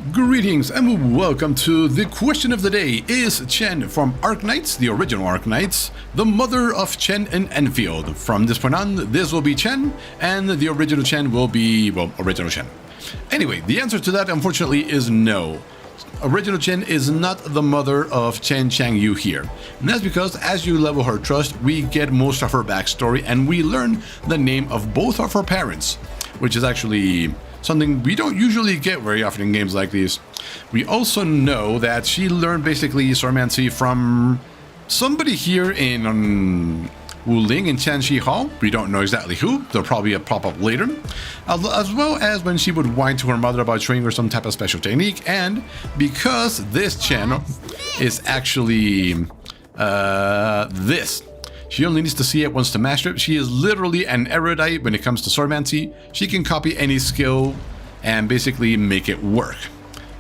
Greetings and welcome to the question of the day. Is Chen from Arknights, the original Arknights, the mother of Chen in Endfield? From this point on, this will be Chen, and the original Chen will be, well, original Chen. Anyway, the answer to that, unfortunately, is no. Original Chen is not the mother of Chen Changyu here. And that's because as you level her trust, we get most of her backstory and we learn the name of both of her parents, which is actually something we don't usually get very often in games like these. We also know that she learned basically Swordmancy from somebody here in Wuling in Tianxi Hall. We don't know exactly who. There'll probably pop up later. As well as when she would whine to her mother about showing her some type of special technique. And because this Chen is actually this. She only needs to see it once to master it. She is literally an erudite when it comes to Swordmancy. She can copy any skill and basically make it work,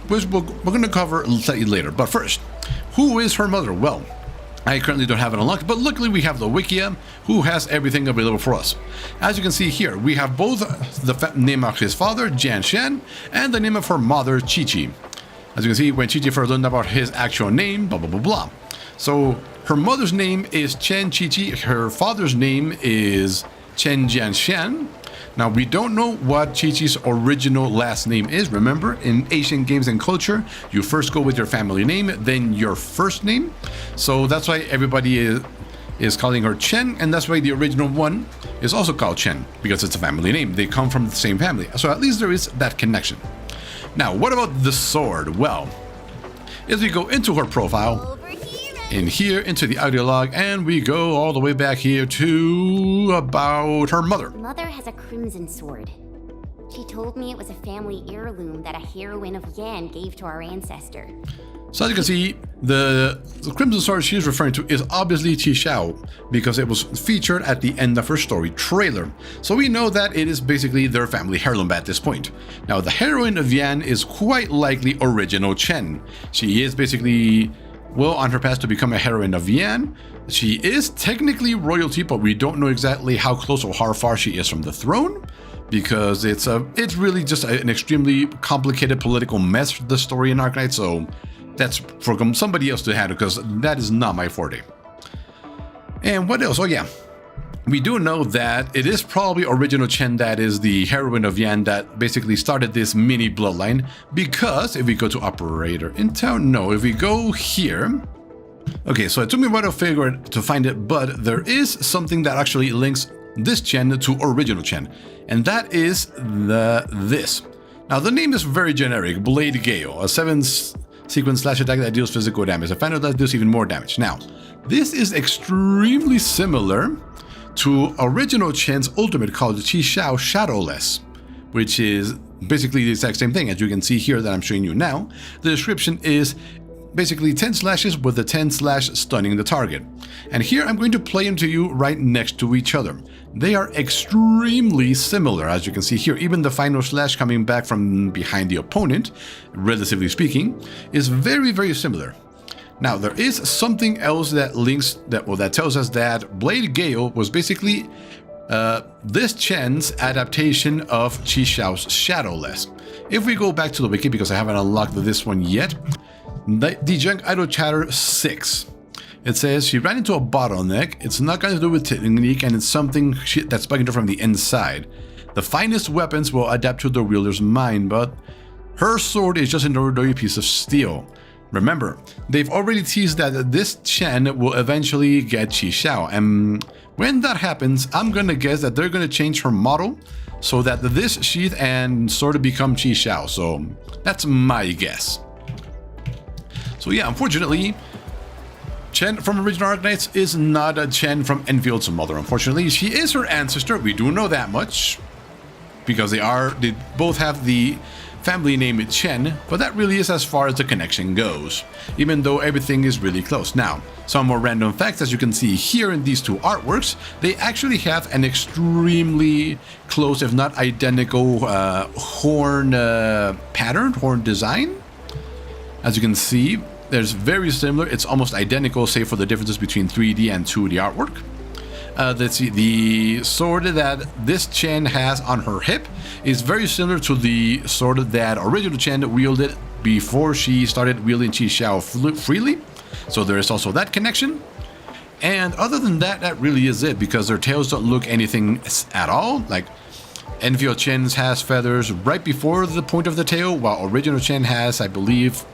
which we're going to cover slightly later. But first, who is her mother? Well, I currently don't have it unlocked, but luckily we have the Wikia, who has everything available for us. As you can see here, we have both the name of his father, Jian Shen, and the name of her mother, Chi Chi. As you can see, when Chi Chi first learned about his actual name, blah, blah, blah, blah. So her mother's name is Chen Chi Chi. Her father's name is Chen Jianshan. Now, we don't know what Chi Chi's original last name is. Remember, in Asian games and culture, you first go with your family name, then your first name. So that's why everybody is calling her Chen, and that's why the original one is also called Chen, because it's a family name. They come from the same family. So at least there is that connection. Now, what about the sword? Well, as we go into her profile, in here into the audio log, and we go all the way back here to about her mother. Mother has a crimson sword. She told me it was a family heirloom that a heroine of Yan gave to our ancestor. So as you can see, the crimson sword she's referring to is obviously Qi Xiao, because it was featured at the end of her story trailer. So we know that it is basically their family heirloom at this point. Now, the heroine of Yan is quite likely original Chen. She is basically, well, on her path to become a heroine of Yan. She is technically royalty, but we don't know exactly how close or how far she is from the throne, because it's really just an extremely complicated political mess, the story in Arknights, so that's for somebody else to handle, because that is not my forte. And what else? Oh yeah, we do know that it is probably original Chen that is the heroine of Yan that basically started this mini bloodline, because if we go to operator in town, no, if we go here, okay, so it took me a while to figure it, to find it, but there is something that actually links this Chen to original Chen, and that is this. Now, the name is very generic, Blade Gale, a 7-sequence slash attack that deals physical damage, a final that deals even more damage. Now, this is extremely similar to original Chen's ultimate called Qi Xiao Shadowless, which is basically the exact same thing as you can see here that I'm showing you now. The description is basically 10 slashes with the 10 slash stunning the target. And here I'm going to play them to you right next to each other. They are extremely similar, as you can see here. Even the final slash coming back from behind the opponent, relatively speaking, is very, very similar. Now, there is something else that links that tells us that Blade Gale was basically this Chen's adaptation of Qi Xiao's Shadowless. If we go back to the wiki, because I haven't unlocked this one yet, the Junk Idle Chatter 6. It says she ran into a bottleneck. It's not going to do with technique, and it's something that's bugging her from the inside. The finest weapons will adapt to the wielder's mind, but her sword is just an ordinary piece of steel. Remember, they've already teased that this Chen will eventually get Qi Xiao, and when that happens, I'm gonna guess that they're gonna change her model so that this sheath and sort of become Qi Xiao. So that's my guess. So yeah, unfortunately, Chen from original Arknights is not a Chen from Enfield's mother. Unfortunately, she is her ancestor. We do know that much, because they both have the family name Chen, but that really is as far as the connection goes, even though everything is really close. Now, some more random facts, as you can see here in these two artworks, they actually have an extremely close, if not identical, horn pattern, horn design. As you can see, there's very similar, it's almost identical, save for the differences between 3D and 2D artwork. Let's see, the sword that this Chen has on her hip is very similar to the sword that original Chen wielded before she started wielding Qi Xiao freely. So there is also that connection. And other than that, that really is it, because their tails don't look anything at all. Like, Endfield Chen's has feathers right before the point of the tail, while original Chen has, I believe,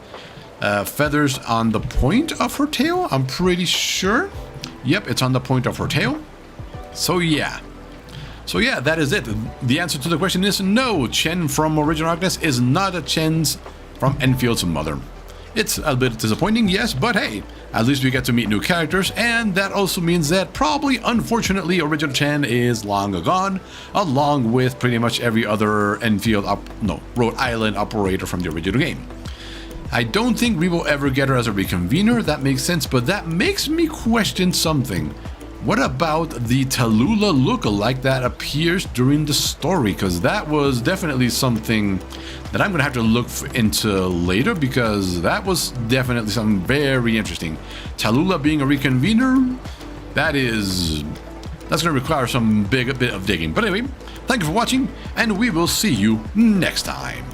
feathers on the point of her tail. I'm pretty sure. Yep, it's on the point of her tail. So yeah, that is it. The answer to the question is no. Chen from Original Darkness is not a Chen's from Enfield's mother. It's a bit disappointing, yes, but hey, at least we get to meet new characters, and that also means that probably, unfortunately, Original Chen is long gone, along with pretty much every other Rhode Island operator from the original game. I don't think we will ever get her as a reconvener, that makes sense, but that makes me question something. What about the Tallulah lookalike that appears during the story? Because that was definitely something that I'm going to have to look into later, because that was definitely something very interesting. Tallulah being a reconvener, that's going to require some bit of digging. But anyway, thank you for watching, and we will see you next time.